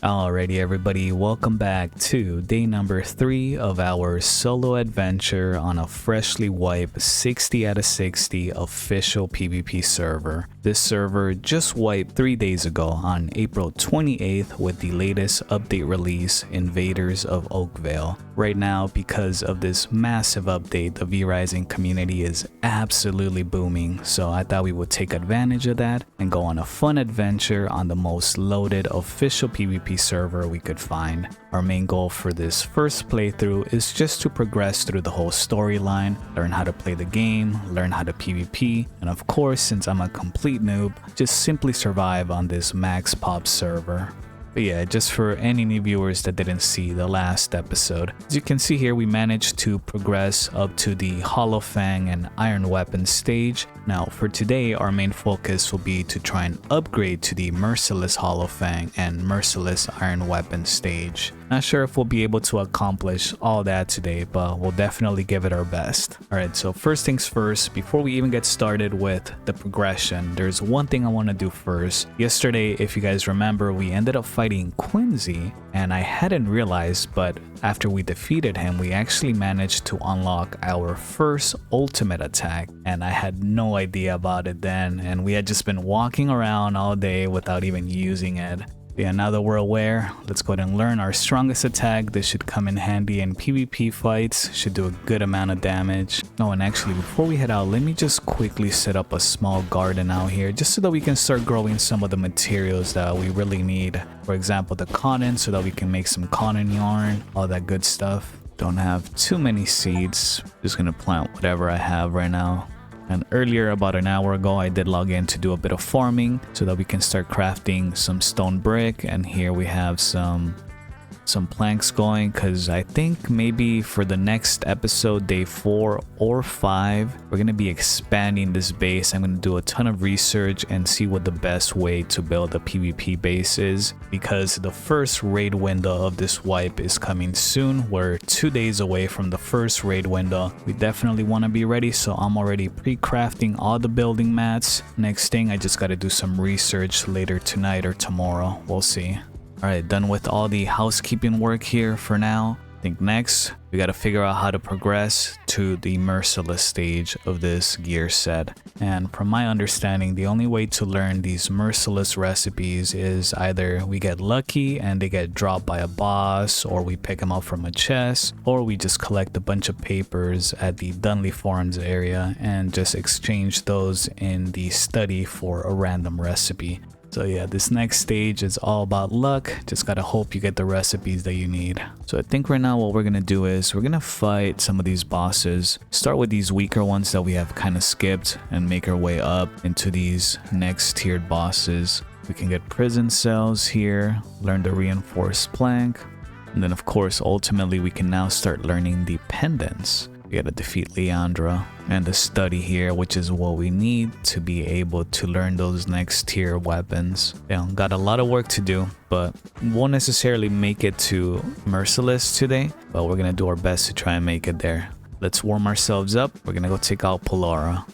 Alrighty everybody, welcome back to day number 3 of our solo adventure on a freshly wiped 60 out of 60 official PvP server. This server just wiped 3 days ago on April 28th with the latest update release, Invaders of Oakvale. Right now, because of this massive update, the V-Rising community is absolutely booming, so I thought we would take advantage of that and go on a fun adventure on the most loaded official PvP server we could find. Our main goal for this first playthrough is just to progress through the whole storyline, learn how to play the game, learn how to PvP, and of course, since I'm a complete noob, just simply survive on this max pop server. But yeah, just for any new viewers that didn't see the last episode, as you can see here, we managed to progress up to the Hollow Fang and Iron Weapon stage. Now for today, our main focus will be to try and upgrade to the Merciless Hollow Fang and Merciless Iron Weapon stage. Not sure if we'll be able to accomplish all that today, but we'll definitely give it our best. Alright, so first things first, before we even get started with the progression, there's one thing I want to do first. Yesterday, if you guys remember, we ended up fighting Quincy, and I hadn't realized, but after we defeated him, we actually managed to unlock our first ultimate attack, and I had no idea about it then, and we had just been walking around all day without even using it. Yeah, now that we're aware, let's go ahead and learn our strongest attack. This should come in handy in PvP fights, should do a good amount of damage. Oh, and actually before we head out, let me just quickly set up a small garden out here just so that we can start growing some of the materials that we really need. For example, the cotton, so that we can make some cotton yarn, all that good stuff. Don't have too many seeds, just gonna plant whatever I have right now. And earlier, about an hour ago, I did log in to do a bit of farming so that we can start crafting some stone brick. And here we have some planks going, because I think maybe for the next episode, day 4 or 5, we're going to be expanding this base. I'm going to do a ton of research and see what the best way to build a PvP base is, because the first raid window of this wipe is coming soon. We're 2 days away from the first raid window. We definitely want to be ready, so I'm already pre-crafting all the building mats. Next thing, I just got to do some research later tonight or tomorrow. We'll see. Alright, done with all the housekeeping work here for now. I think next, we gotta figure out how to progress to the merciless stage of this gear set. And from my understanding, the only way to learn these merciless recipes is either we get lucky and they get dropped by a boss, or we pick them up from a chest, or we just collect a bunch of papers at the Dunley Farms area and just exchange those in the study for a random recipe. So yeah, this next stage is all about luck. Just gotta hope you get the recipes that you need. So I think right now what we're gonna do is we're gonna fight some of these bosses. Start with these weaker ones that we have kind of skipped and make our way up into these next tiered bosses. We can get prison cells here, learn the reinforced plank, and then of course ultimately we can now start learning the pendants. We gotta defeat Leandra and the study here, which is what we need to be able to learn those next tier weapons. Yeah, got a lot of work to do, but won't necessarily make it to Merciless today, but we're gonna do our best to try and make it there. Let's warm ourselves up. We're gonna go take out Polora.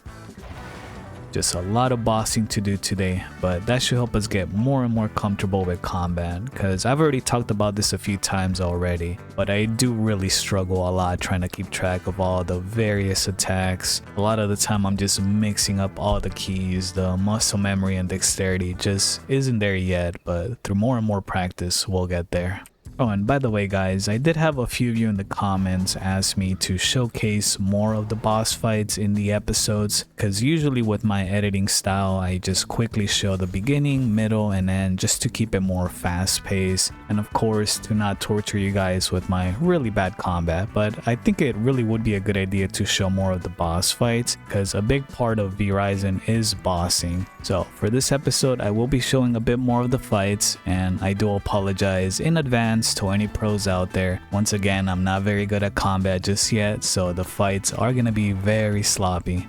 Just a lot of bossing to do today, but that should help us get more and more comfortable with combat, because I've already talked about this a few times already, but I do really struggle a lot trying to keep track of all the various attacks. A lot of the time I'm just mixing up all the keys. The muscle memory and dexterity just isn't there yet, but through more and more practice we'll get there. Oh, and by the way guys, I did have a few of you in the comments ask me to showcase more of the boss fights in the episodes, because usually with my editing style, I just quickly show the beginning, middle, and end just to keep it more fast paced, and of course to not torture you guys with my really bad combat. But I think it really would be a good idea to show more of the boss fights, because a big part of V-Rising is bossing. So for this episode, I will be showing a bit more of the fights, and I do apologize in advance to any pros out there. Once again, I'm not very good at combat just yet, so the fights are gonna be very sloppy.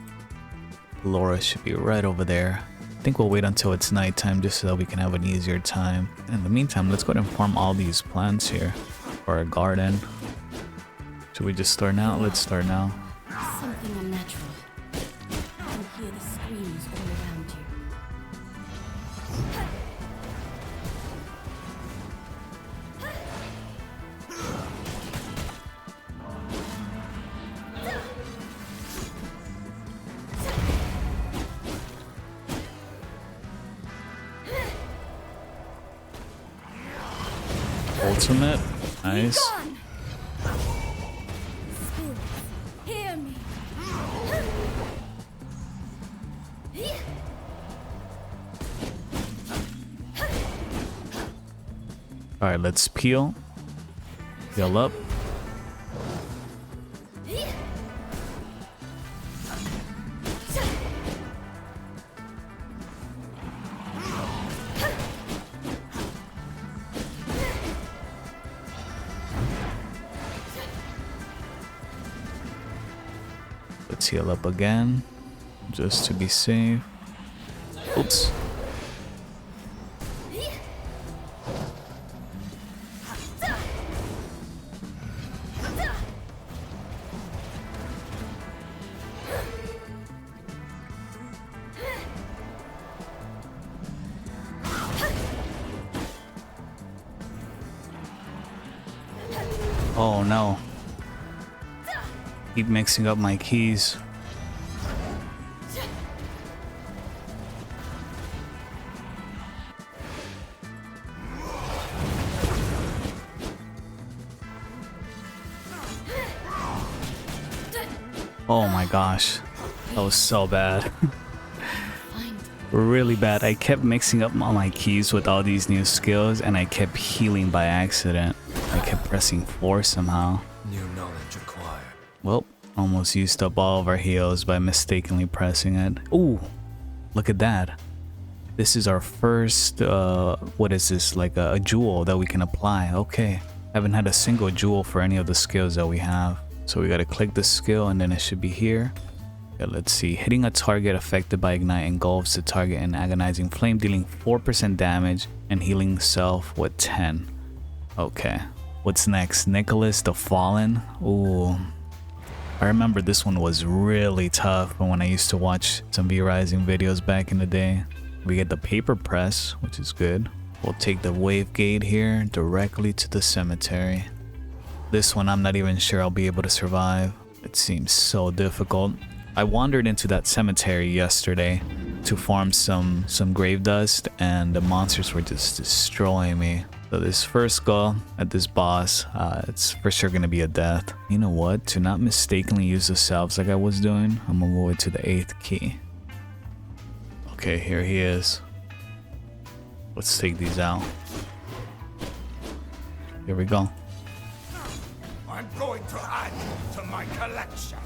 Polora should be right over there. I think we'll wait until it's nighttime just so that we can have an easier time. In the meantime, let's go ahead and farm all these plants here for our garden. Should we just start now? Let's start now. Something unnatural. I can hear the screams all around you. Ultimate. Nice. Spirits, hear me. Alright, let's peel. Heal up. Let's heal up again, just to be safe. Oops. Oh no. Keep mixing up my keys. Oh my gosh. That was so bad. Really bad. I kept mixing up all my keys with all these new skills and I kept healing by accident. I kept pressing 4 somehow. New knowledge acquired. Well, almost used up all of our heals by mistakenly pressing it. Ooh, look at that. This is our first, what is this? Like a jewel that we can apply. Okay. Haven't had a single jewel for any of the skills that we have. So we gotta click the skill and then it should be here. Yeah, let's see. Hitting a target affected by Ignite engulfs the target in agonizing flame, dealing 4% damage and healing self with 10. Okay. What's next? Nicholaus the Fallen. Ooh. I remember this one was really tough when I used to watch some V-Rising videos back in the day. We get the paper press, which is good. We'll take the wave gate here directly to the cemetery. This one I'm not even sure I'll be able to survive. It seems so difficult. I wandered into that cemetery yesterday to farm some grave dust and the monsters were just destroying me. So this first go at this boss, it's for sure gonna be a death. You know what? To not mistakenly use the salves like I was doing, I'm gonna move it to the 8th key. Okay, here he is. Let's take these out. Here we go. I'm going to add to my collection.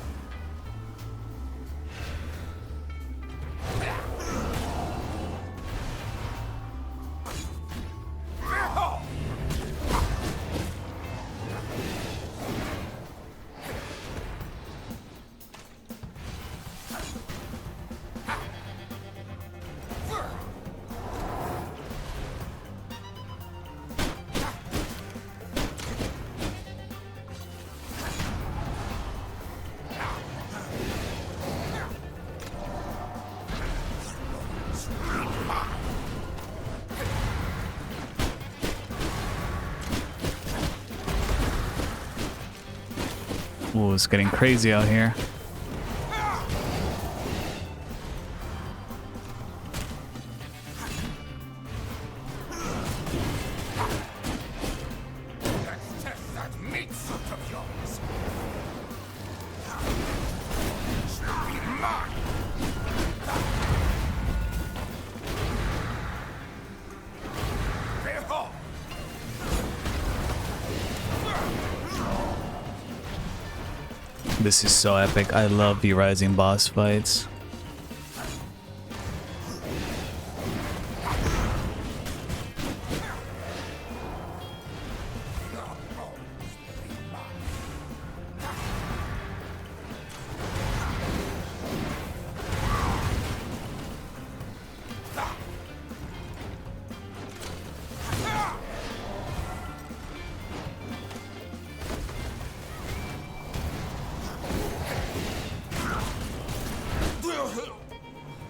Ooh, it's getting crazy out here. Let's test that meat suit of yours. Be mine. Behold. This is so epic. I love V-Rising boss fights.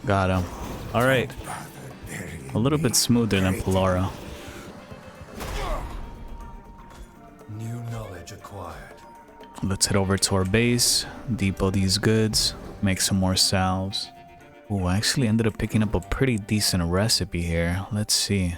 Got him. Alright. A little bit smoother than Polora. New knowledge acquired. Let's head over to our base, depot these goods, make some more salves. Ooh, I actually ended up picking up a pretty decent recipe here. Let's see.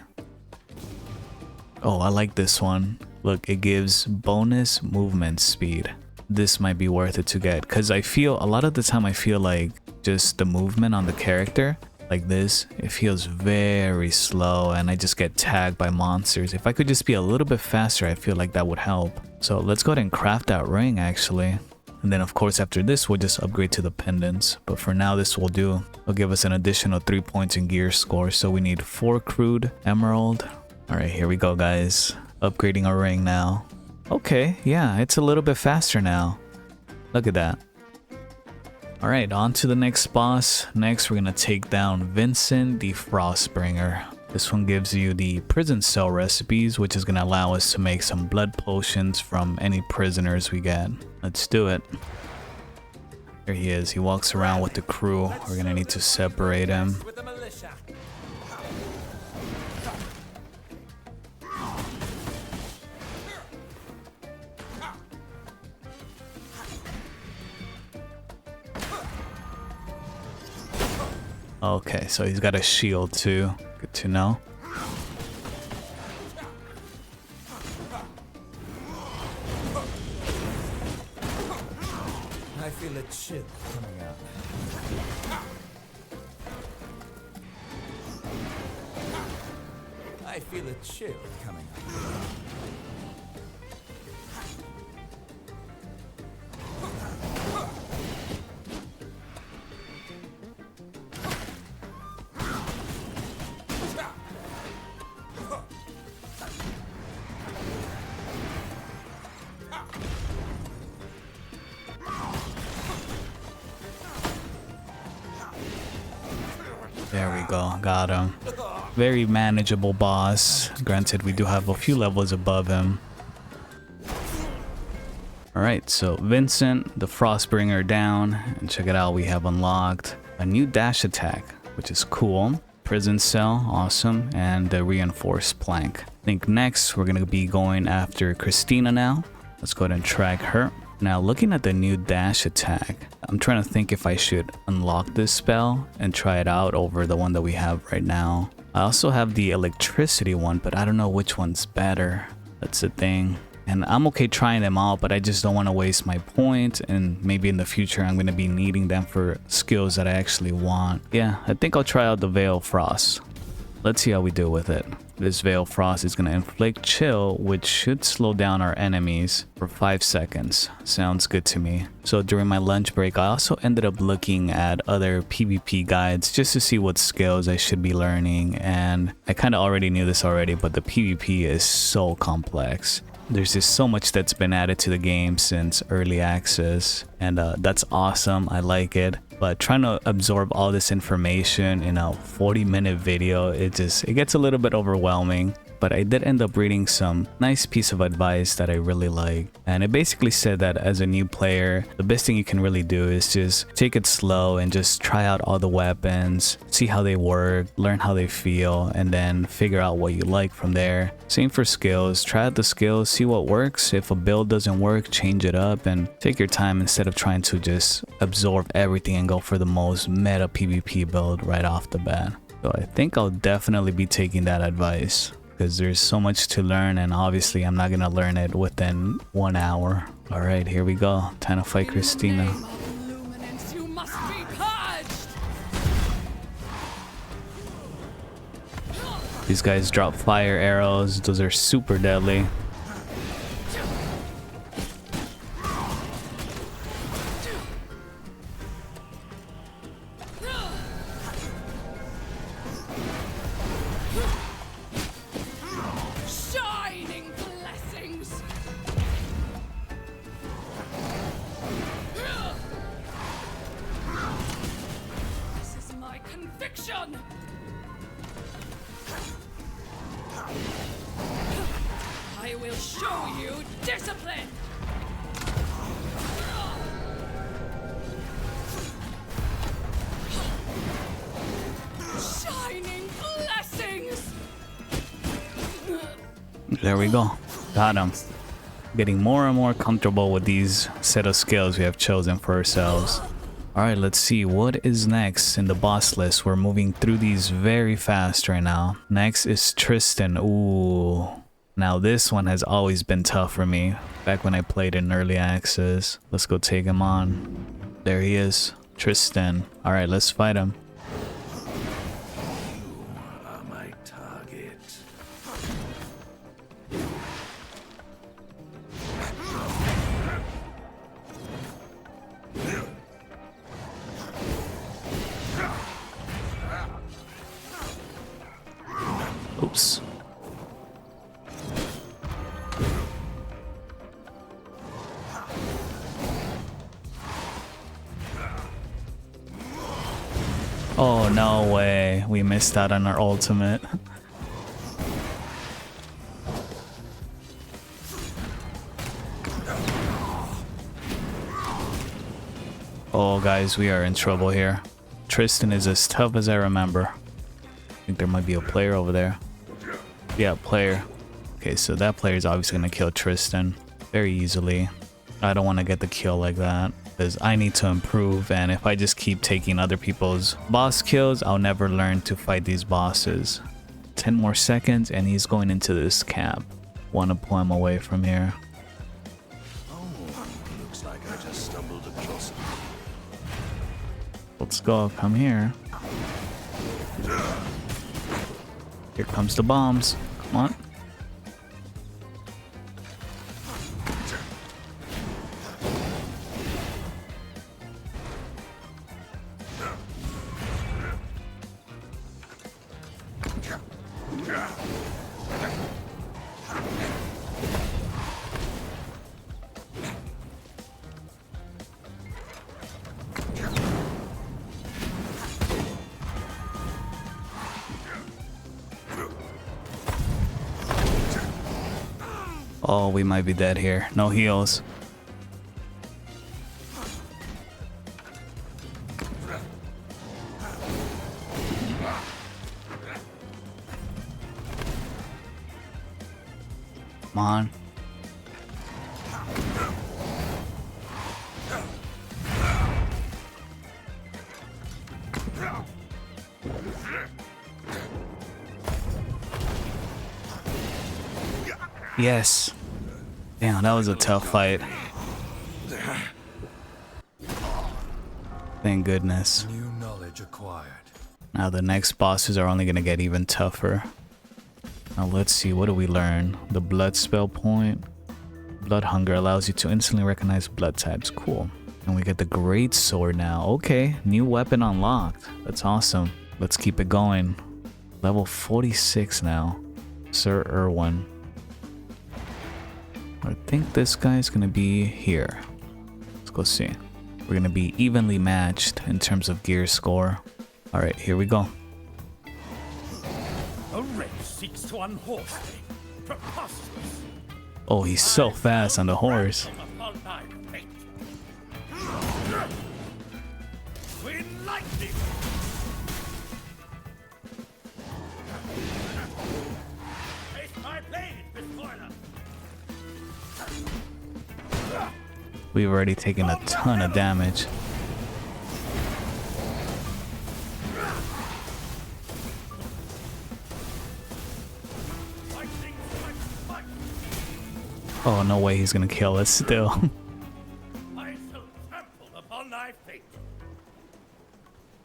Oh, I like this one. Look, it gives bonus movement speed. This might be worth it to get because I feel a lot of the time I feel like just the movement on the character like this, it feels very slow and I just get tagged by monsters. If I could just be a little bit faster, I feel like that would help. So let's go ahead and craft that ring actually. And then of course after this we'll just upgrade to the pendants. But for now this will do. It'll give us an additional 3 points in gear score. So we need 4 crude emerald. Alright, here we go guys. Upgrading our ring now. Okay, yeah, it's a little bit faster now. Look at that. Alright, on to the next boss. Next, we're gonna take down Vincent the Frostbringer. This one gives you the prison cell recipes, which is gonna allow us to make some blood potions from any prisoners we get. Let's do it. Here he is. He walks around with the crew. We're gonna need to separate him. Okay, so he's got a shield too. Good to know. I feel a chill coming out. I feel a chill coming out. There we go, got him. Very manageable boss. Granted, we do have a few levels above him. Alright, so Vincent, the Frostbringer down. And check it out, we have unlocked a new dash attack, which is cool. Prison cell, awesome. And the reinforced plank. I think next we're going to be going after Christina now. Let's go ahead and track her. Now, looking at the new dash attack, I'm trying to think if I should unlock this spell and try it out over the one that we have right now. I also have the electricity one, but I don't know which one's better. That's the thing. And I'm okay trying them out, but I just don't want to waste my points. And maybe in the future, I'm going to be needing them for skills that I actually want. Yeah, I think I'll try out the Veil of Frost. Let's see how we do with it. This Veil of Frost is going to inflict chill, which should slow down our enemies for 5 seconds. Sounds good to me. So during my lunch break, I also ended up looking at other PvP guides just to see what skills I should be learning. And I kind of already knew this already, but the PvP is so complex. There's just so much that's been added to the game since early access, and that's awesome. I like it. But trying to absorb all this information in a 40-minute video, it gets a little bit overwhelming. But I did end up reading some nice piece of advice that I really like. And it basically said that as a new player, the best thing you can really do is just take it slow and just try out all the weapons, see how they work, learn how they feel, and then figure out what you like from there. Same for skills. Try out the skills, see what works. If a build doesn't work, change it up and take your time instead of trying to just absorb everything and go for the most meta PvP build right off the bat. So I think I'll definitely be taking that advice, because there's so much to learn, and obviously I'm not gonna learn it within 1 hour. All right, here we go. Time to fight Christina. You must be purged. These guys drop fire arrows. Those are super deadly. I will show you discipline! Shining blessings! There we go. Got him. Getting more and more comfortable with these set of skills we have chosen for ourselves. Alright, let's see what is next in the boss list. We're moving through these very fast right now. Next is Tristan. Ooh. Now this one has always been tough for me. Back when I played in early access. Let's go take him on. There he is. Tristan. Alright, let's fight him. You are my target. Oops. Oh, no way. We missed out on our ultimate. Oh, guys, we are in trouble here. Tristan is as tough as I remember. I think there might be a player over there. Yeah, player. Okay, so that player is obviously going to kill Tristan very easily. I don't want to get the kill like that, because I need to improve, and if I just keep taking other people's boss kills, I'll never learn to fight these bosses. 10 more seconds and he's going into this cap. Want to pull him away from here. Oh, looks like I just stumbled across it. Let's go, come here. Here comes the bombs. Come on. Oh, we might be dead here. No heals. Come on. Yes. Damn, that was a tough fight. Thank goodness. New knowledge acquired. Now the next bosses are only going to get even tougher. Now let's see, what do we learn? The blood spell point. Blood hunger allows you to instantly recognize blood types. Cool. And we get the great sword now. Okay, new weapon unlocked. That's awesome. Let's keep it going. Level 46 now. Sir Erwin. I think this guy's gonna be here. Let's go see. We're gonna be evenly matched in terms of gear score. All right, here we go. A race seeks to unhorse me. Preposterous. Oh, he's so fast on the horse. Upon thy fate. Twin lightning. Face my blade, despoiler. We've already taken a ton of damage. Oh, no way he's gonna kill us still. I shall trample upon thy fate.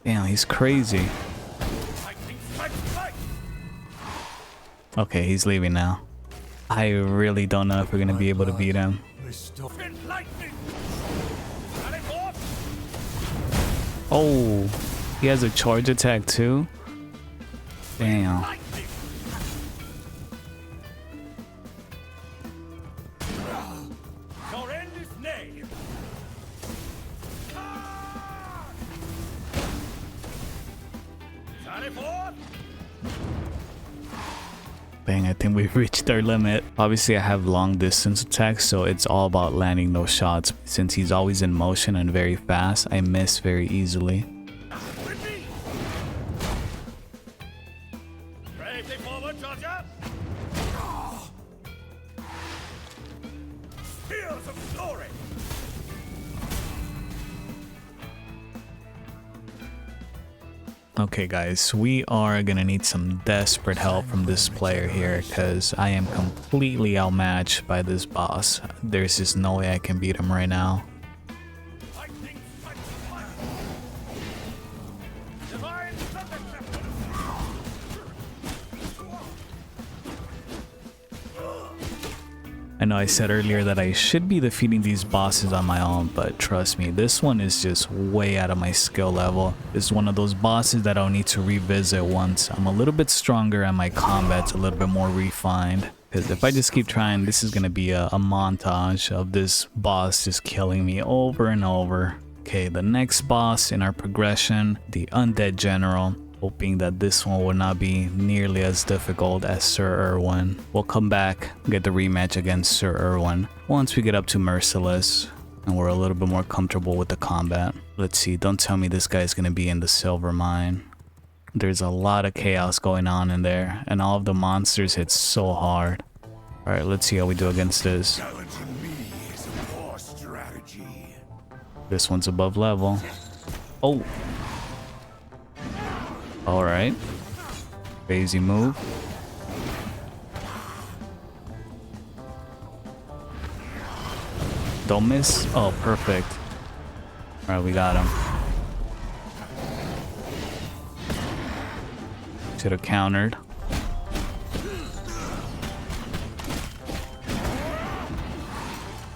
Damn, he's crazy. Lightning strikes light. Okay, he's leaving now. I really don't know if we're gonna be able to beat him. Twin lightning. Got it off. Oh, he has a charge attack too? Damn. Lightning. Your end is nigh. Got it forth. Bang, I think we've reached our limit. Obviously, I have long distance attacks, so it's all about landing those shots. Since he's always in motion and very fast, I miss very easily. With me. Bravely forward, Georgia. Spears of glory. Okay guys, we are gonna need some desperate help from this player here because I am completely outmatched by this boss. There's just no way I can beat him right now. I know I said earlier that I should be defeating these bosses on my own, but trust me, this one is just way out of my skill level. It's one of those bosses that I'll need to revisit once I'm a little bit stronger and my combat's a little bit more refined. Because if I just keep trying, this is going to be a montage of this boss just killing me over and over. Okay, the next boss in our progression, the Undead General. Hoping that this one will not be nearly as difficult as Sir Erwin. We'll come back, get the rematch against Sir Erwin once we get up to Merciless and we're a little bit more comfortable with the combat. Let's see, don't tell me this guy's gonna be in the silver mine. There's a lot of chaos going on in there and all of the monsters hit so hard. Alright, let's see how we do against this. This one's above level. Oh! Alright. Crazy move. Don't miss. Oh, perfect. Alright, we got him. Should have countered.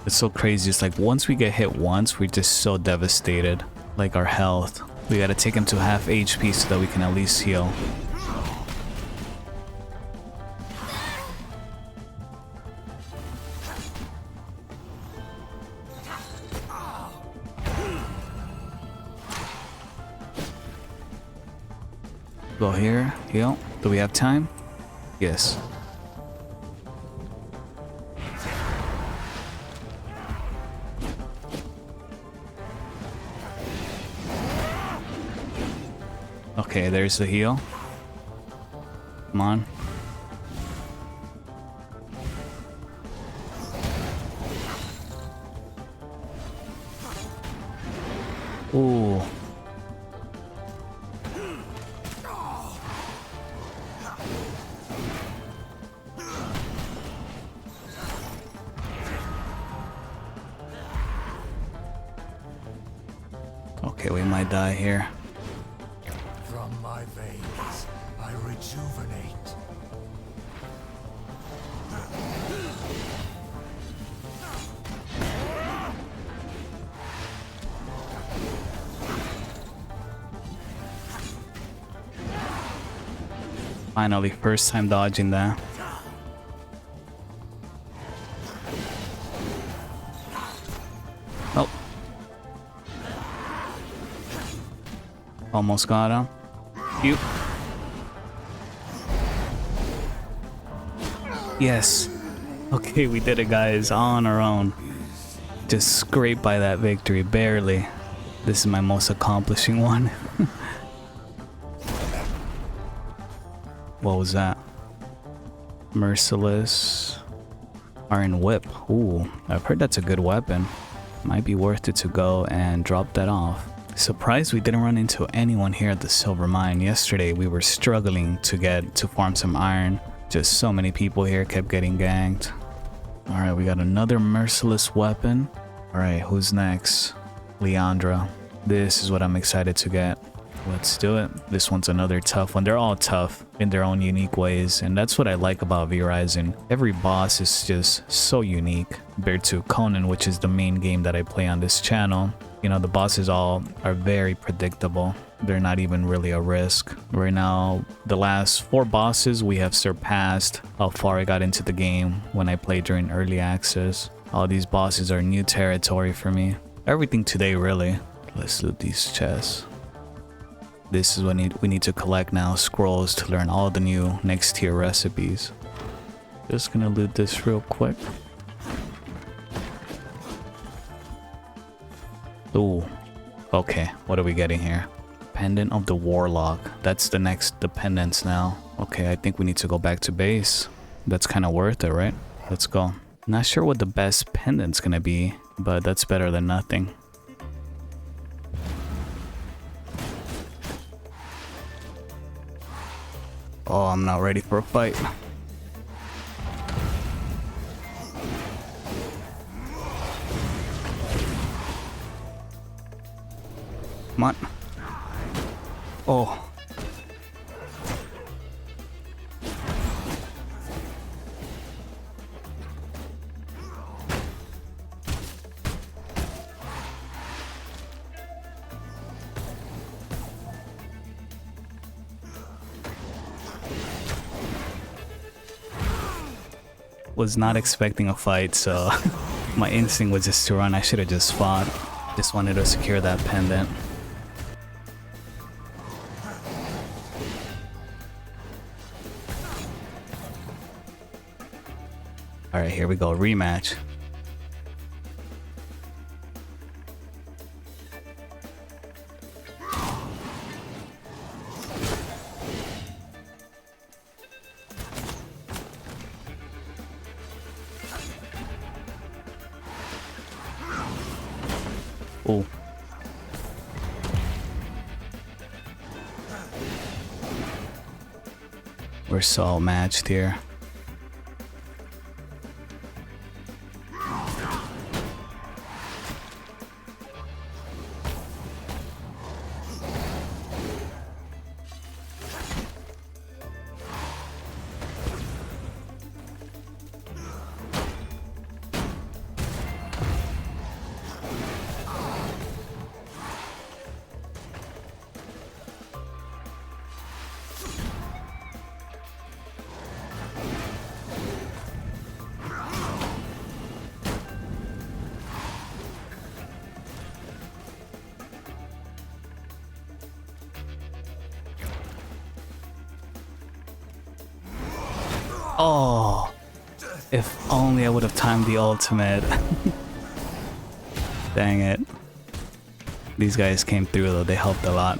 It's so crazy. It's like once we get hit once, we're just so devastated. Like our health. We gotta take him to half HP so that we can at least heal. Go here, heal. Do we have time? Yes. Okay, there's the heal. Come on. Ooh. Okay, we might die here. Finally, first time dodging that. Oh. Almost got him. You. Yes. Okay, we did it, guys, on our own. Just scraped by that victory, barely. This is my most accomplishing one. What was that? Merciless. Iron Whip. Ooh, I've heard that's a good weapon. Might be worth it to go and drop that off. Surprised we didn't run into anyone here at the silver mine. Yesterday we were struggling to farm some iron. Just so many people here kept getting ganked. Alright, we got another merciless weapon. Alright, who's next? Leandra. This is what I'm excited to get. Let's do it. This one's another tough one. They're all tough in their own unique ways, and that's what I like about V-Rising. Every boss is just so unique compared to Conan, which is the main game that I play on this channel. You know, the bosses all are very predictable. They're not even really a risk. Right now, the last 4 bosses we have surpassed how far I got into the game when I played during early access. All these bosses are new territory for me. Everything today, really. Let's loot these chests. This is what we need to collect now, scrolls to learn all the new next tier recipes. Just gonna loot this real quick. Ooh, okay, what are we getting here? Pendant of the Warlock. That's the next dependence now. Okay, I think we need to go back to base. That's kind of worth it, right? Let's go. Not sure what the best pendant's gonna be, but that's better than nothing. Oh, I'm not ready for a fight. Come on. Oh. Was not expecting a fight, so my instinct was just to run. I should have just fought. Just wanted to secure that pendant. Alright, here we go. Rematch. Oh. We're so matched here. Oh, if only I would have timed the ultimate. Dang it. These guys came through though, they helped a lot.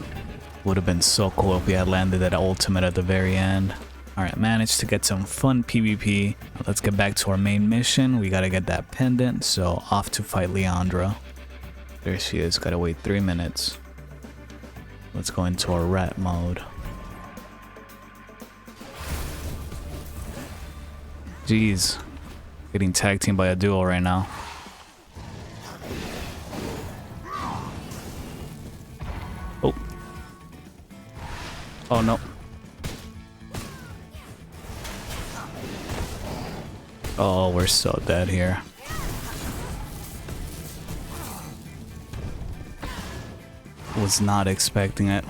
Would have been so cool if we had landed that ultimate at the very end. Alright, managed to get some fun PvP. Let's get back to our main mission. We gotta get that pendant, so off to fight Leandra. There she is, gotta wait 3 minutes. Let's go into our rat mode. Jeez, getting tag teamed by a duo right now. Oh. Oh no. Oh, we're so dead here. Was not expecting it.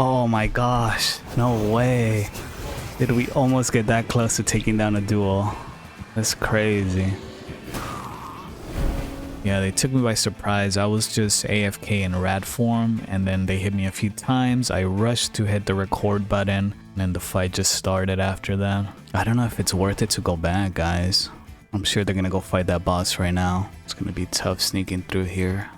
Oh my gosh, no way. Did we almost get that close to taking down a duel? That's crazy. Yeah, they took me by surprise. I was just AFK in rat form, and then they hit me a few times. I rushed to hit the record button, and then the fight just started after that. I don't know if it's worth it to go back, guys. I'm sure they're gonna go fight that boss right now. It's gonna be tough sneaking through here.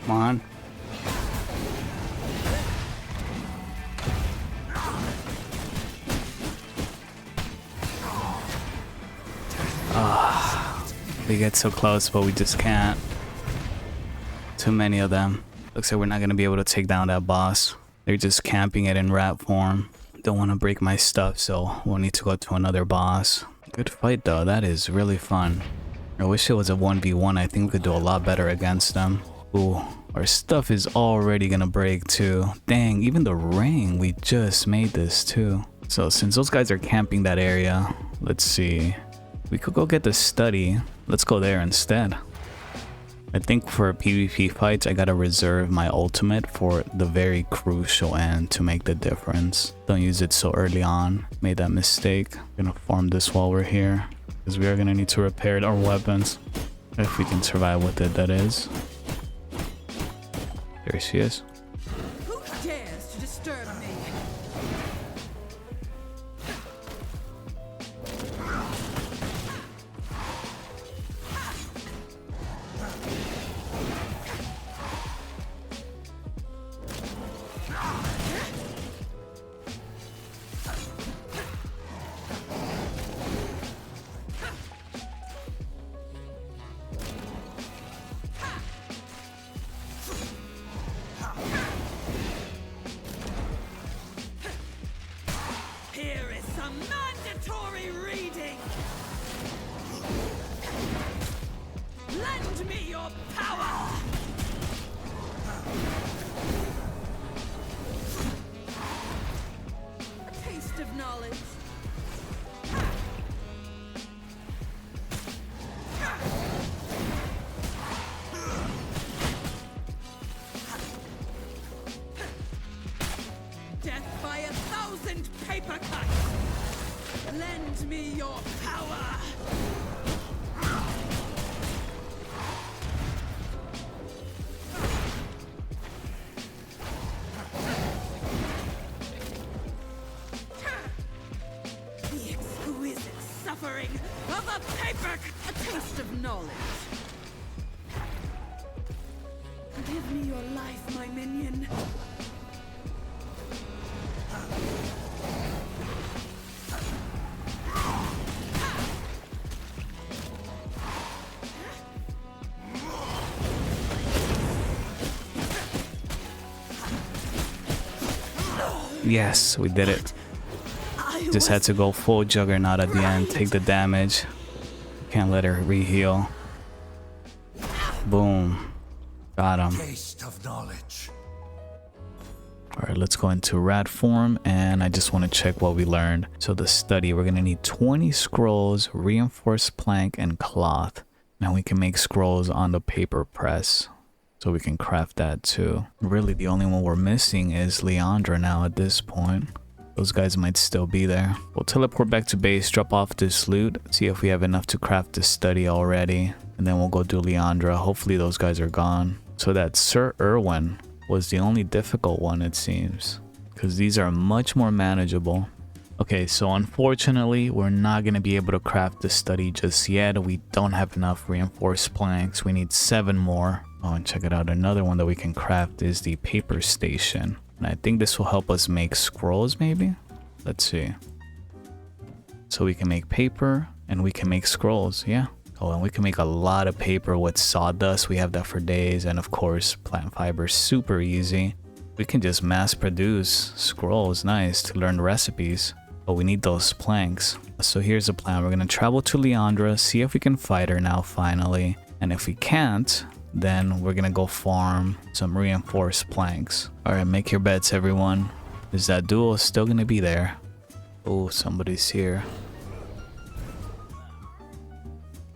Come on. We get so close, but we just can't. Too many of them. Looks like we're not gonna be able to take down that boss. They're just camping it in rat form. Don't want to break my stuff, so we'll need to go to another boss. Good fight though, that is really fun. I wish it was a 1v1, I think we could do a lot better against them. Ooh, our stuff is already gonna break too. Dang, even the ring, we just made this too. So since those guys are camping that area, let's see. We could go get the study. Let's go there instead. I think for PvP fights, I gotta reserve my ultimate for the very crucial end to make the difference. Don't use it so early on. Made that mistake. Gonna farm this while we're here, because we are gonna need to repair our weapons. If we can survive with it, that is. There she is. Who dares to disturb me? Here is some mandatory reading. Lend me your power. A taste of knowledge. Death by 1,000 paper cuts. Lend me your power. The exquisite suffering of a paper, a taste of knowledge. Give me your life, my minion. Yes, we did it. Just had to go full juggernaut at the end, take the damage. Can't let her re-heal. Boom. Got him. Taste of knowledge. Alright, let's go into rat form, and I just want to check what we learned. So the study, we're going to need 20 scrolls, reinforced plank, and cloth. Now we can make scrolls on the paper press, so we can craft that too. Really, the only one we're missing is Leandra now at this point. Those guys might still be there. We'll teleport back to base, drop off this loot, see if we have enough to craft the study already, and then we'll go do Leandra. Hopefully those guys are gone. So that Sir Erwin was the only difficult one, it seems, because these are much more manageable. Okay, so unfortunately, we're not going to be able to craft the study just yet. We don't have enough reinforced planks. We need 7 more. Oh, and check it out. Another one that we can craft is the paper station. And I think this will help us make scrolls, maybe? Let's see. So we can make paper and we can make scrolls, yeah. Oh, and we can make a lot of paper with sawdust. We have that for days. And of course, plant fiber, super easy. We can just mass produce scrolls, nice, to learn recipes. But we need those planks. So here's the plan. We're going to travel to Leandra, see if we can fight her now, finally. And if we can't, then we're going to go farm some reinforced planks. Alright, make your bets, everyone. Is that duel still going to be there? Oh, somebody's here.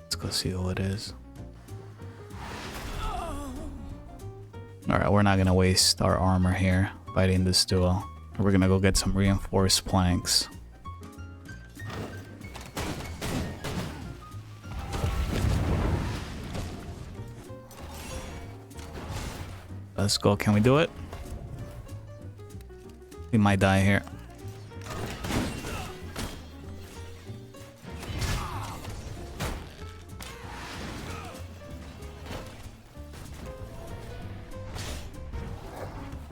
Let's go see who it is. Alright, we're not going to waste our armor here fighting this duel. We're going to go get some reinforced planks. Let's go. Can we do it? We might die here.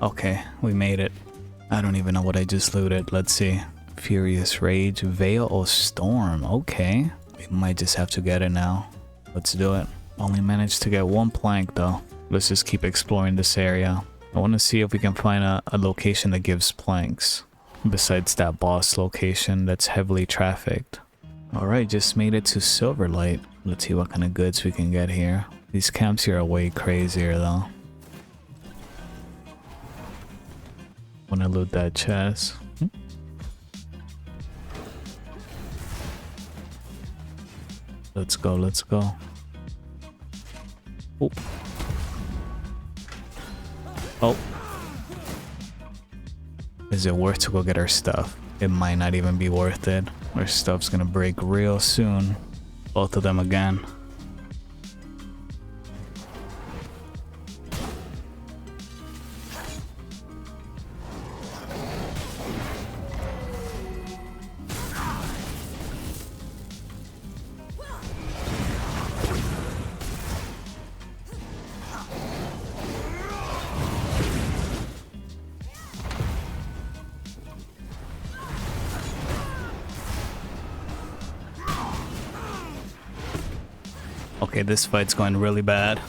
Okay, we made it. I don't even know what I just looted. Let's see. Furious Rage, Veil of Storm. Okay. We might just have to get it now. Let's do it. Only managed to get one plank though. Let's just keep exploring this area. I want to see if we can find a location that gives planks. Besides that boss location that's heavily trafficked. Alright, just made it to Silverlight. Let's see what kind of goods we can get here. These camps here are way crazier though. Wanna loot that chest. Let's go, let's go. Oh. Oh. Is it worth to go get our stuff? It might not even be worth it. Our stuff's gonna break real soon. Both of them again. Okay, this fight's going really bad.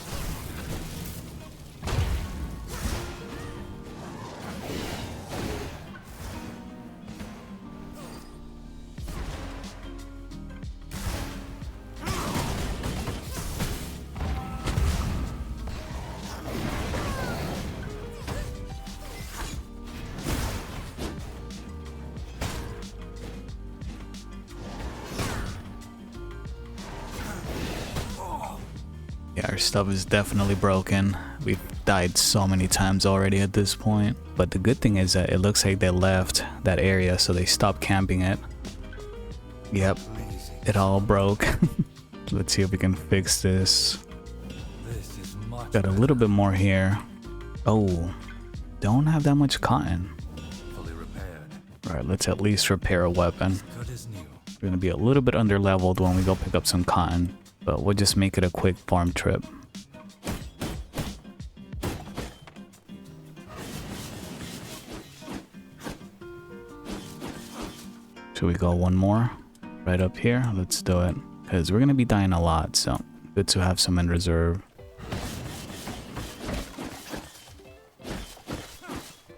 Yeah, our stuff is definitely broken. We've died so many times already at this point. But the good thing is that it looks like they left that area, so they stopped camping it. Yep, it all broke. Let's see if we can fix this. Got a little bit more here. Oh, don't have that much cotton. Alright, let's at least repair a weapon. We're gonna be a little bit under leveled when we go pick up some cotton. But we'll just make it a quick farm trip. Should we go one more? Right up here? Let's do it. Because we're going to be dying a lot, so good to have some in reserve.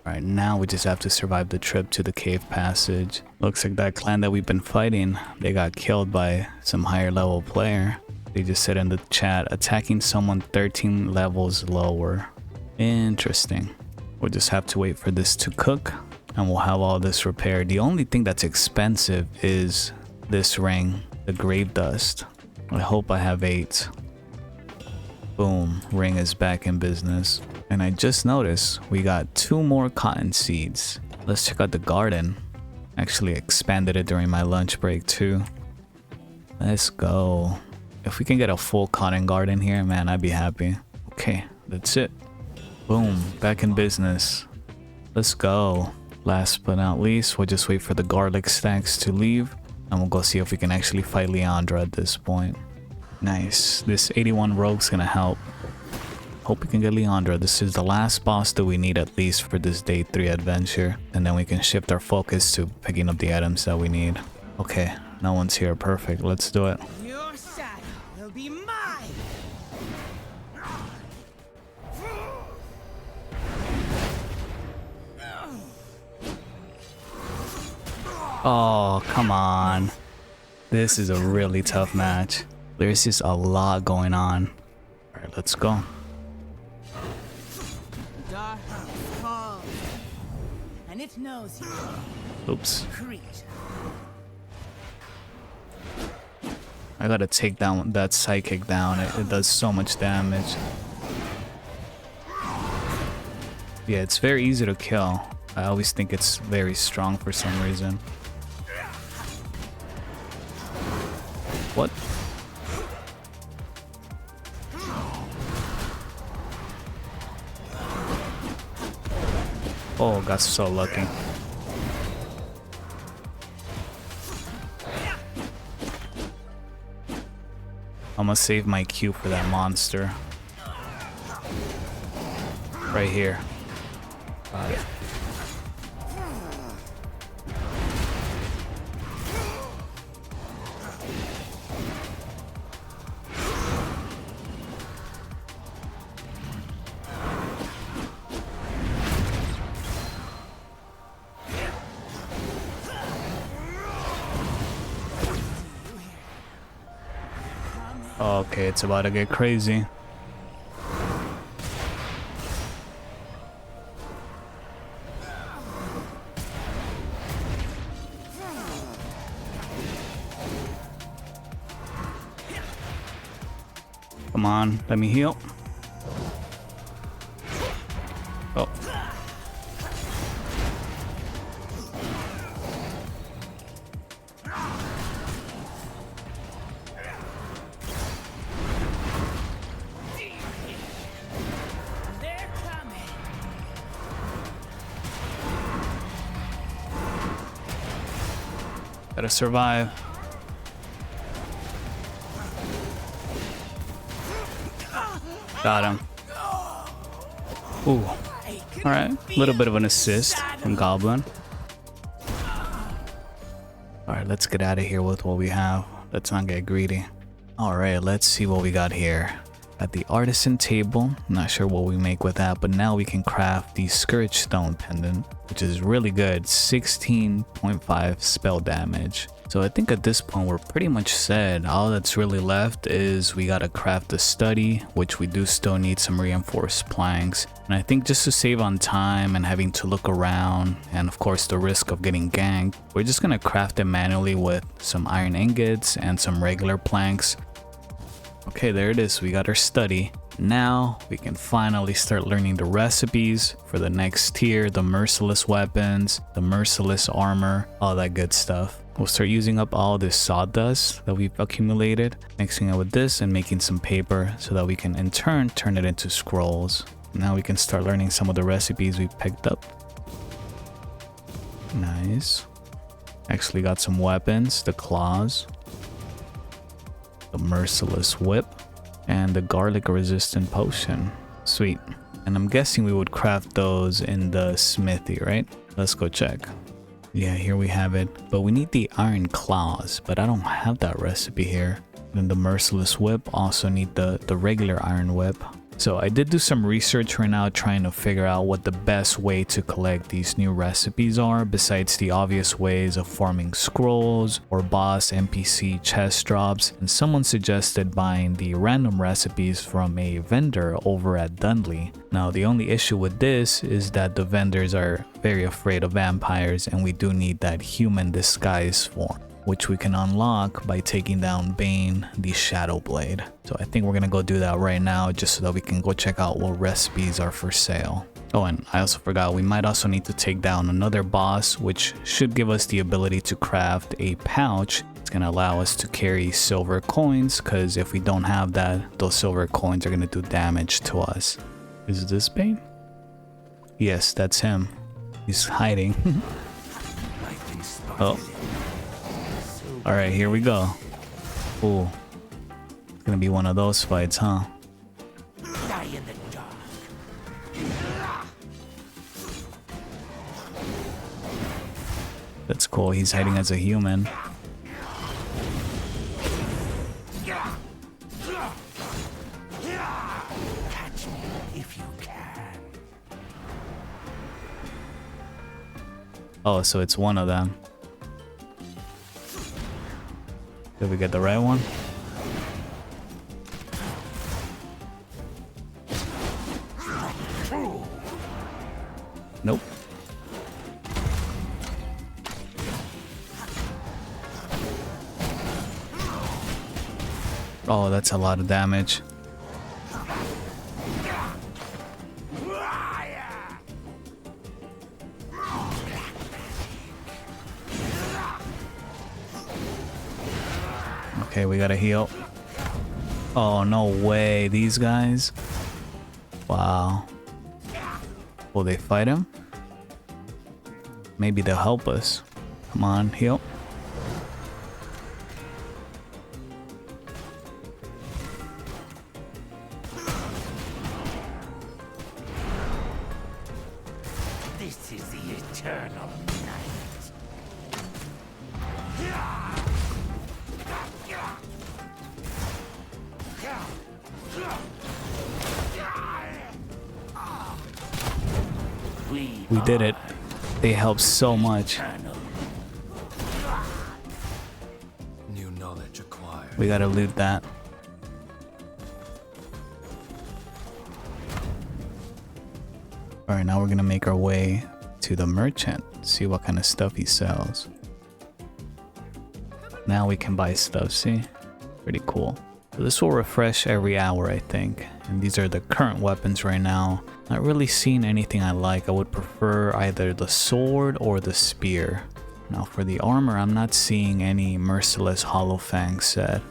Alright, now we just have to survive the trip to the cave passage. Looks like that clan that we've been fighting, they got killed by some higher level player. They just said in the chat, attacking someone 13 levels lower. Interesting. We'll just have to wait for this to cook and we'll have all this repaired. The only thing that's expensive is this ring, the grave dust. I hope I have 8. Boom, ring is back in business. And I just noticed we got 2 more cotton seeds. Let's check out the garden. Actually expanded it during my lunch break too. Let's go. If we can get a full cotton garden here, man, I'd be happy. Okay, that's it. Boom, back in business. Let's go. Last but not least, we'll just wait for the garlic stacks to leave. And we'll go see if we can actually fight Leandra at this point. Nice. This 81 rogue's gonna help. Hope we can get Leandra. This is the last boss that we need at least for this day 3 adventure. And then we can shift our focus to picking up the items that we need. Okay, no one's here. Perfect. Let's do it. Be mine. Oh, come on. This is a really tough match. There's just a lot going on. Alright, let's go. Dark is called, and it knows you. Oops. I gotta take down that psychic down. It does so much damage. Yeah, it's very easy to kill. I always think it's very strong for some reason. What? Oh, got so lucky. I'm gonna save my Q for that monster. Right here. Got it. Okay, it's about to get crazy. Come on, let me heal. Oh. Gotta survive. Got him. Ooh. Alright. A little bit of an assist from Goblin. Alright, let's get out of here with what we have. Let's not get greedy. Alright, let's see what we got here. At the artisan table, I'm not sure what we make with that, but now we can craft the Scourge Stone pendant, which is really good. 16.5 spell damage. So I think at this point we're pretty much set. All that's really left is we gotta craft the study, which we do still need some reinforced planks. And I think just to save on time and having to look around, and of course the risk of getting ganked, we're just gonna craft it manually with some iron ingots and some regular planks. Okay, there it is. We got our study. Now we can finally start learning the recipes for the next tier, the merciless weapons, the merciless armor, all that good stuff. We'll start using up all this sawdust that we've accumulated, mixing it with this and making some paper so that we can in turn turn it into scrolls. Now we can start learning some of the recipes we picked up. Nice. Actually got some weapons, the claws, the merciless whip, and the garlic resistant potion. Sweet. And I'm guessing we would craft those in the smithy, right? Let's go check. Yeah, here we have it. But we need the iron claws, but I don't have that recipe here. And the merciless whip, also need the regular iron whip. So I did do some research right now trying to figure out what the best way to collect these new recipes are, besides the obvious ways of farming scrolls or boss NPC chest drops. And someone suggested buying the random recipes from a vendor over at Dundlee. Now the only issue with this is that the vendors are very afraid of vampires, and we do need that human disguise form, which we can unlock by taking down Bane, the Shadowblade. So I think we're gonna go do that right now just so that we can go check out what recipes are for sale. Oh, and I also forgot, we might also need to take down another boss, which should give us the ability to craft a pouch. It's gonna allow us to carry silver coins, because if we don't have that, those silver coins are gonna do damage to us. Is this Bane? Yes, that's him. He's hiding. Oh. Alright, here we go. Ooh. It's gonna be one of those fights, huh? Die in the dark. That's cool. He's hiding as a human. Catch me if you can. Oh, so it's one of them. Did we get the right one? Nope. Oh, that's a lot of damage. Okay, we gotta heal. Oh, no way. These guys? Wow. Will they fight him? Maybe they'll help us. Come on, heal. This is the eternal night. We did it. They helped so much. New knowledge acquired. We gotta loot that. Alright, now we're gonna make our way to the merchant, see what kind of stuff he sells. Now we can buy stuff, see? Pretty cool. So this will refresh every hour, I think. And these are the current weapons right now. Not really seeing anything I like. I would prefer either the sword or the spear. Now for the armor, I'm not seeing any merciless hollow fang set.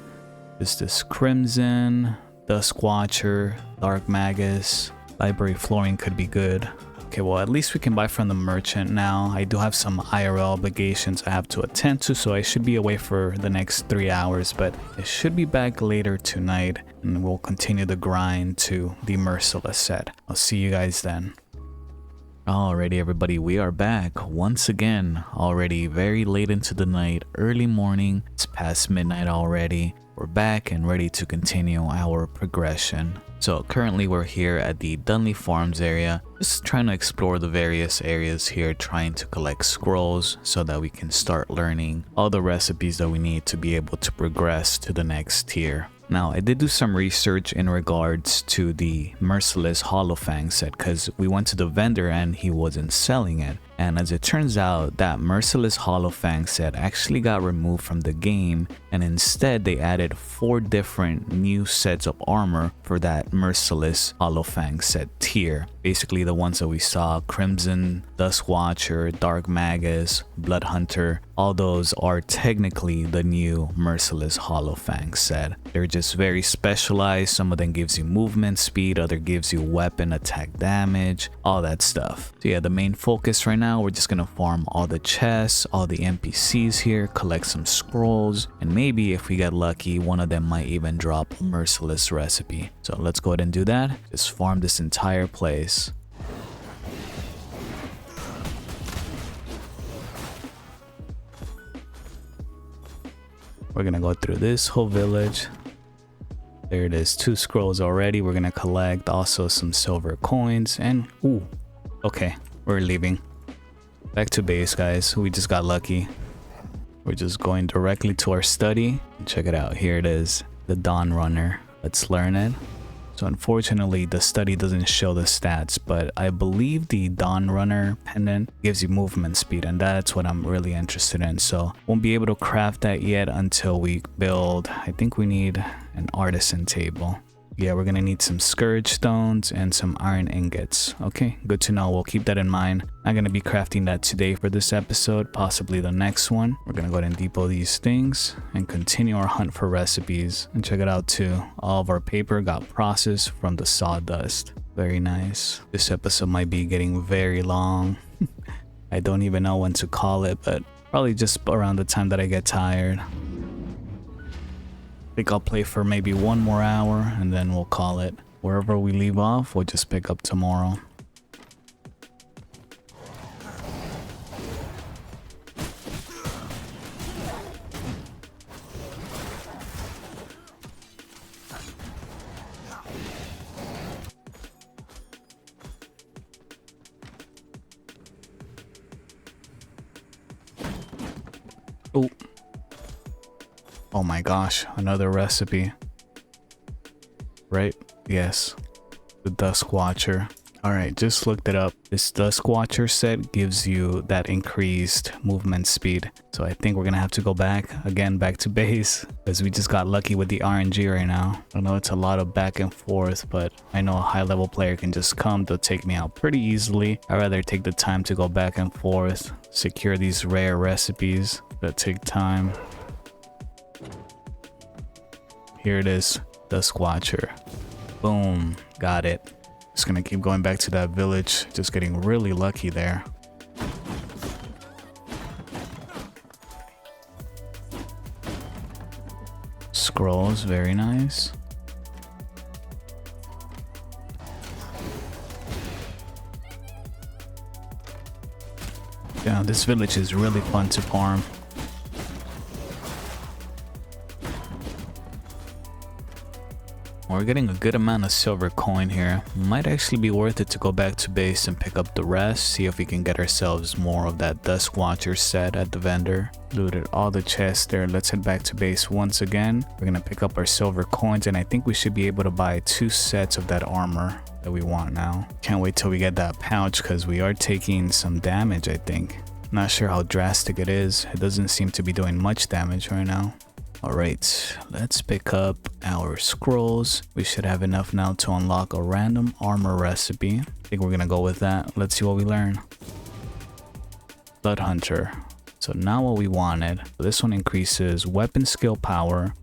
There's this crimson, dusk watcher, dark magus, library flooring could be good. Okay, well, at least we can buy from the merchant now. I do have some IRL obligations I have to attend to, so I should be away for the next 3 hours, but I should be back later tonight, and we'll continue the grind to the merciless set. I'll see you guys then. Alrighty, everybody, we are back once again, already very late into the night, early morning. It's past midnight already. We're back and ready to continue our progression. So currently we're here at the Dunley Farms area, just trying to explore the various areas here, trying to collect scrolls so that we can start learning all the recipes that we need to be able to progress to the next tier. Now, I did do some research in regards to the merciless hollow fang set because we went to the vendor and he wasn't selling it. And as it turns out, that merciless hollow fang set actually got removed from the game, and instead they added 4 different new sets of armor for that merciless hollow fang set tier. Basically the ones that we saw: Crimson, Dusk Watcher, Dark Magus, Blood Hunter. All those are technically the new merciless hollow fang set. They're just very specialized. Some of them gives you movement speed, other gives you weapon attack damage, all that stuff. So yeah, the main focus right now, we're just gonna farm all the chests, all the NPCs here, collect some scrolls, and maybe if we get lucky, one of them might even drop a merciless recipe. So let's go ahead and do that. Just farm this entire place. We're gonna go through this whole village. There it is, 2 scrolls already. We're gonna collect also some silver coins and ooh, okay, we're leaving. Back to base, guys. We just got lucky. We're just going directly to our study. Check it out, here it is, the Dawn Runner. Let's learn it. So unfortunately the study doesn't show the stats, but I believe the Dawn Runner pendant gives you movement speed, and that's what I'm really interested in. So won't be able to craft that yet until we build, I think we need an artisan table. Yeah, we're gonna need some scourge stones and some iron ingots. Okay, good to know. We'll keep that in mind. Not gonna be crafting that today for this episode, possibly the next one. We're gonna go ahead and depot these things and continue our hunt for recipes. And check it out too, all of our paper got processed from the sawdust. Very nice. This episode might be getting very long. I don't even know when to call it, but probably just around the time that I get tired. I think I'll play for maybe 1 more hour and then we'll call it. Wherever we leave off, we'll just pick up tomorrow. Oh. Oh my gosh, another recipe. Right? Yes. The Dusk Watcher. Alright, just looked it up. This Dusk Watcher set gives you that increased movement speed. So I think we're gonna have to go back to base, because we just got lucky with the RNG right now. I know it's a lot of back and forth, but I know a high level player can just come, they'll take me out pretty easily. I'd rather take the time to go back and forth, secure these rare recipes that take time. Here it is, Dusk Watcher. Boom, got it. Just gonna keep going back to that village, just getting really lucky there. Scrolls, very nice. Yeah, this village is really fun to farm. We're getting a good amount of silver coin here. Might actually be worth it to go back to base and pick up the rest. See if we can get ourselves more of that Dusk Watcher set at the vendor. Looted all the chests there. Let's head back to base once again. We're gonna pick up our silver coins and I think we should be able to buy 2 sets of that armor that we want now. Can't wait till we get that pouch because we are taking some damage, I think. Not sure how drastic it is. It doesn't seem to be doing much damage right now. Alright, let's pick up our scrolls. We should have enough now to unlock a random armor recipe. I think we're gonna go with that. Let's see what we learn. Blood Hunter. So now what we wanted. This one increases weapon skill power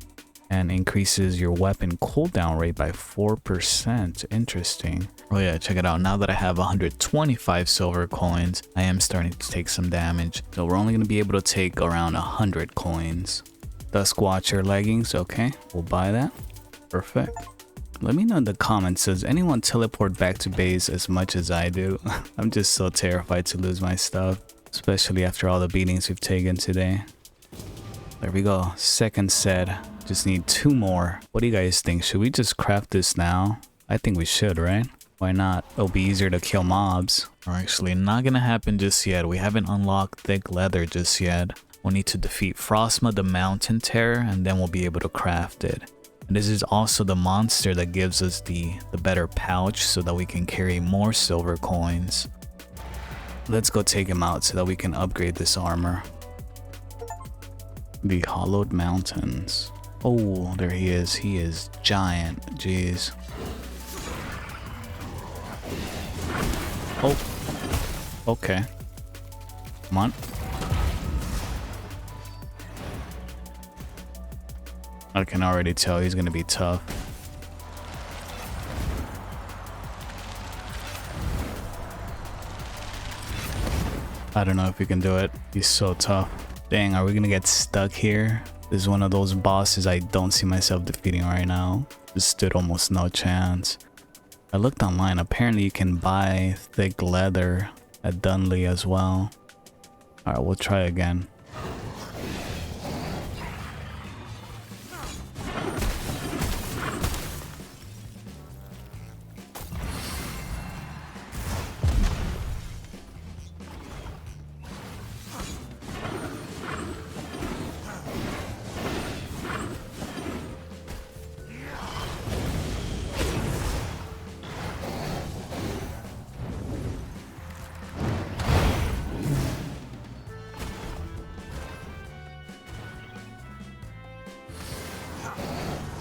and increases your weapon cooldown rate by 4%. Interesting. Oh yeah, check it out. Now that I have 125 silver coins, I am starting to take some damage. So we're only gonna be able to take around 100 coins. Dusk Watcher leggings, okay, we'll buy that. Perfect. Let me know in the comments, does anyone teleport back to base as much as I do? I'm just so terrified to lose my stuff, especially after all the beatings we've taken today. There we go, second set. Just need 2 more. What do you guys think? Should we just craft this now? I think we should, right? Why not? It'll be easier to kill mobs. Or actually, not gonna happen just yet. We haven't unlocked thick leather just yet. We'll need to defeat Frostmaw the Mountain Terror and then we'll be able to craft it. And this is also the monster that gives us the better pouch so that we can carry more silver coins. Let's go take him out so that we can upgrade this armor. The Hollowed Mountains. Oh, there he is. He is giant. Jeez. Oh. Okay. Come on. I can already tell he's gonna be tough. I don't know if we can do it. He's so tough. Dang, are we gonna get stuck here? This is one of those bosses I don't see myself defeating right now. Just stood almost no chance. I looked online. Apparently you can buy thick leather at Dunley as well. Alright, we'll try again.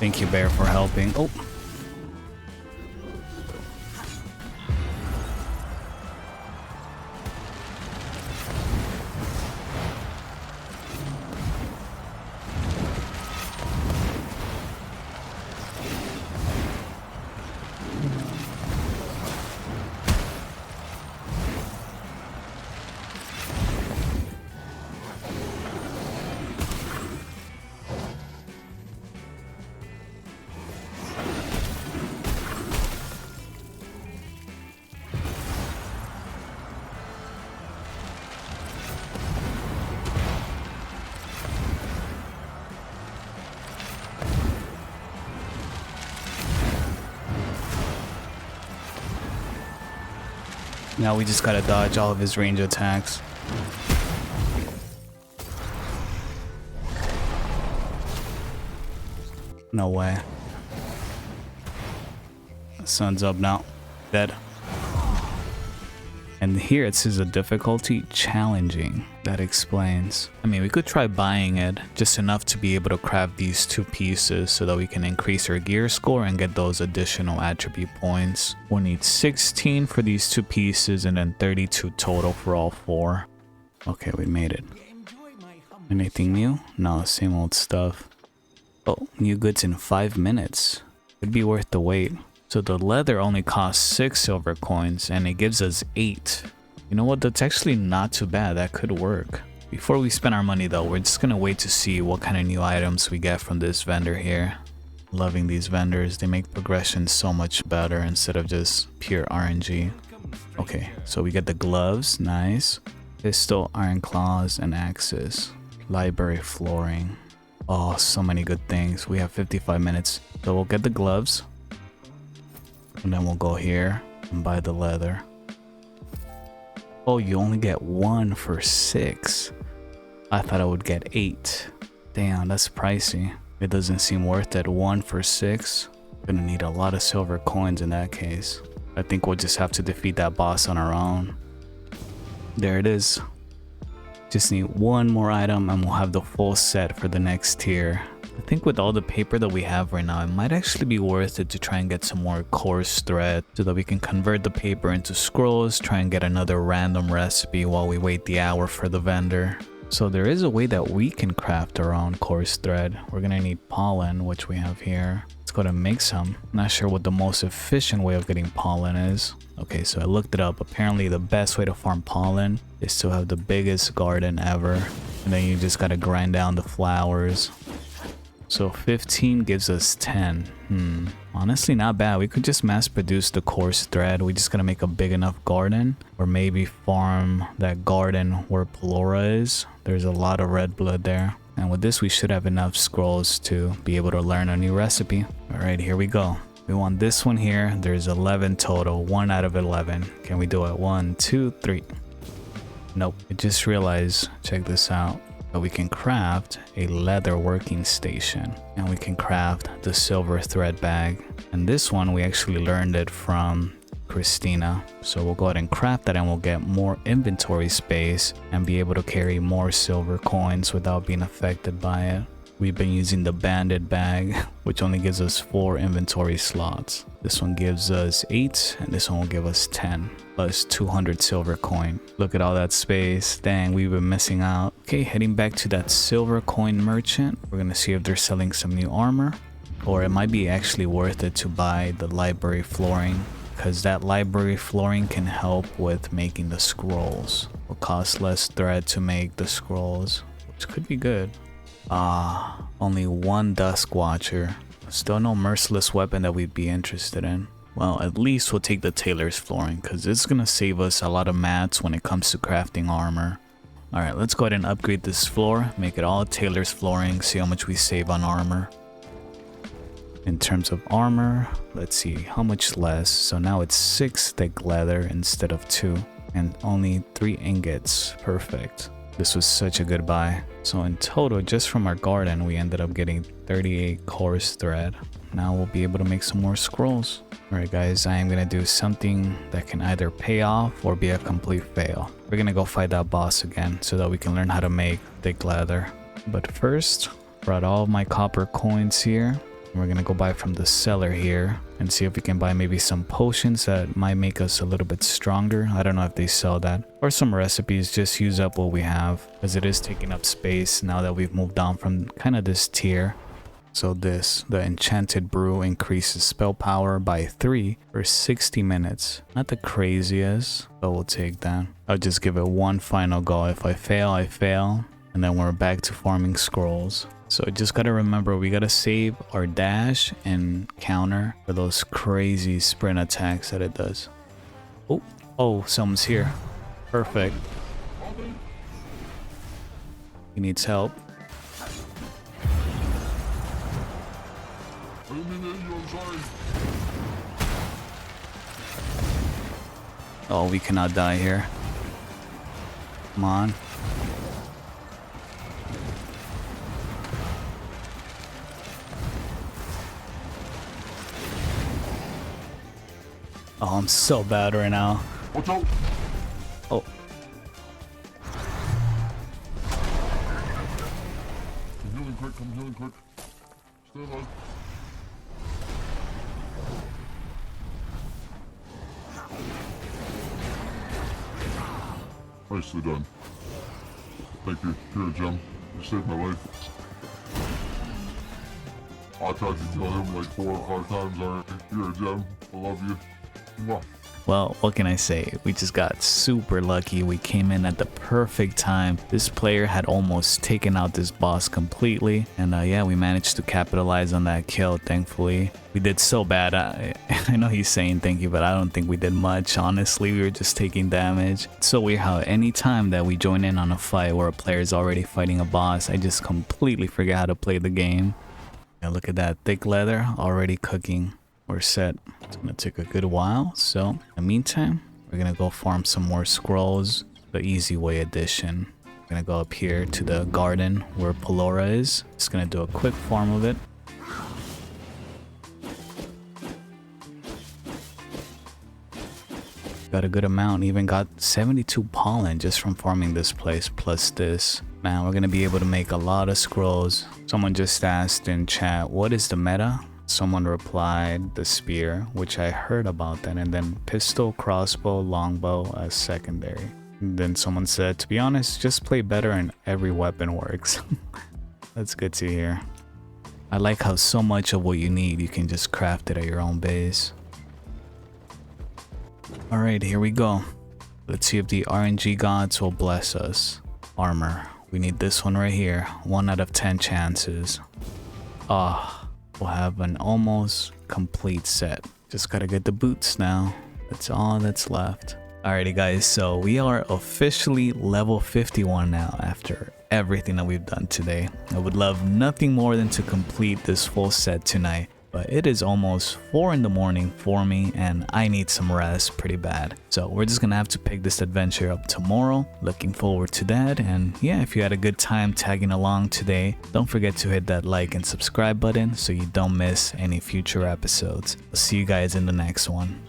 Thank you, Bear, for helping. Oh. Now we just gotta dodge all of his range attacks. No way. The sun's up now. Dead. And here it says a difficulty challenging. That explains. I mean, we could try buying it, just enough to be able to craft these 2 pieces so that we can increase our gear score and get those additional attribute points. We'll need 16 for these 2 pieces and then 32 total for all 4. Okay, we made it. Anything new? No, same old stuff. Oh, new goods in 5 minutes. It'd be worth the wait. So the leather only costs 6 silver coins and it gives us 8. You know what, that's actually not too bad. That could work. Before we spend our money though, we're just gonna wait to see what kind of new items we get from this vendor here. Loving these vendors. They make progression so much better instead of just pure RNG. Okay, so we get the gloves. Nice. Pistol, iron claws, and axes. Library flooring. Oh, so many good things. We have 55 minutes. So we'll get the gloves. And then we'll go here and buy the leather. Oh, you only get 1 for 6. I thought I would get 8. Damn, that's pricey. It doesn't seem worth it. 1 for 6. Gonna need a lot of silver coins in that case. I think we'll just have to defeat that boss on our own. There it is. Just need 1 more item and we'll have the full set for the next tier. I think with all the paper that we have right now, it might actually be worth it to try and get some more coarse thread so that we can convert the paper into scrolls, try and get another random recipe while we wait the hour for the vendor. So there is a way that we can craft our own coarse thread. We're gonna need pollen, which we have here. Let's go ahead and make some. Not sure what the most efficient way of getting pollen is. Okay, so I looked it up. Apparently the best way to farm pollen is to have the biggest garden ever. And then you just gotta grind down the flowers. So 15 gives us 10. Honestly, not bad. We could just mass produce the coarse thread. We just gotta make a big enough garden, or maybe farm that garden where Polora is. There's a lot of red blood there. And with this, we should have enough scrolls to be able to learn a new recipe. All right, here we go. We want this one here. There's 11 total, 1 out of 11. Can we do it? 1, 2, 3. Nope. I just realized, check this out, that we can craft a leather working station, and we can craft the silver thread bag. And this one, we actually learned it from Christina. So we'll go ahead and craft that and we'll get more inventory space and be able to carry more silver coins without being affected by it. We've been using the banded bag, which only gives us 4 inventory slots. This one gives us 8 and this one will give us 10 plus 200 silver coin. Look at all that space. Dang, we've been missing out. Okay, heading back to that silver coin merchant. We're gonna see if they're selling some new armor, or it might be actually worth it to buy the library flooring, because that library flooring can help with making the scrolls. Will cost less thread to make the scrolls, which could be good. Only 1 Dusk Watcher. Still no merciless weapon that we'd be interested in. Well, at least we'll take the tailor's flooring, because it's gonna save us a lot of mats when it comes to crafting armor. Alright, let's go ahead and upgrade this floor, make it all tailor's flooring, see how much we save on armor. In terms of armor, let's see how much less. So now it's 6 thick leather instead of 2, and only 3 ingots. Perfect. This was such a good buy. So in total, just from our garden, we ended up getting 38 coarse thread. Now we'll be able to make some more scrolls. Alright guys, I am gonna do something that can either pay off or be a complete fail. We're gonna go fight that boss again so that we can learn how to make thick leather. But first, brought all of my copper coins here. We're gonna go buy from the seller here and see if we can buy maybe some potions that might make us a little bit stronger. I don't know if they sell that, or some recipes. Just use up what we have, as it is taking up space now that we've moved on from kind of this tier. So this, the enchanted brew, increases spell power by 3 for 60 minutes. Not the craziest, but we'll take that. I'll just give it 1 final go. If I fail, I fail, and then we're back to farming scrolls. So just gotta remember, we gotta save our dash and counter for those crazy sprint attacks that it does. Oh, someone's here. Perfect. He needs help. Oh, we cannot die here. Come on. Oh, I'm so bad right now. Watch out! Oh. I'm healing quick, I'm healing quick. Stay alive. Nicely done. Thank you. Here, Gem. You saved my life. I tried to kill him like 4 or 5 times already. Here, Gem. I love you. Mwah. Well, what can I say? We just got super lucky. We came in at the perfect time. This player had almost taken out this boss completely. And yeah, we managed to capitalize on that kill, thankfully. We did so bad. I know he's saying thank you, but I don't think we did much. Honestly, we were just taking damage. It's so weird how any time that we join in on a fight where a player is already fighting a boss, I just completely forget how to play the game. Yeah, look at that thick leather already cooking. We're set. It's gonna take a good while, so in the meantime we're gonna go farm some more scrolls, the easy way edition. We're gonna go up here to the garden where Polora is. Just gonna do a quick farm of it. Got a good amount, even got 72 pollen just from farming this place, plus this. Man, we're gonna be able to make a lot of scrolls. Someone just asked in chat, what is the meta? Someone replied, the spear, which I heard about that, and then pistol, crossbow, longbow as secondary. And then someone said, to be honest, just play better and every weapon works. That's good to hear. I like how so much of what you need, you can just craft it at your own base. Alright, here we go. Let's see if the RNG gods will bless us. Armor. We need this one right here. 1 out of 10 chances. Ah. We'll have an almost complete set. Just gotta get the boots now. That's all that's left. Alrighty guys, so we are officially level 51 now after everything that we've done today. I would love nothing more than to complete this full set tonight. But it is almost 4 in the morning for me and I need some rest pretty bad. So we're just gonna have to pick this adventure up tomorrow. Looking forward to that. And yeah, if you had a good time tagging along today, don't forget to hit that like and subscribe button so you don't miss any future episodes. I'll see you guys in the next one.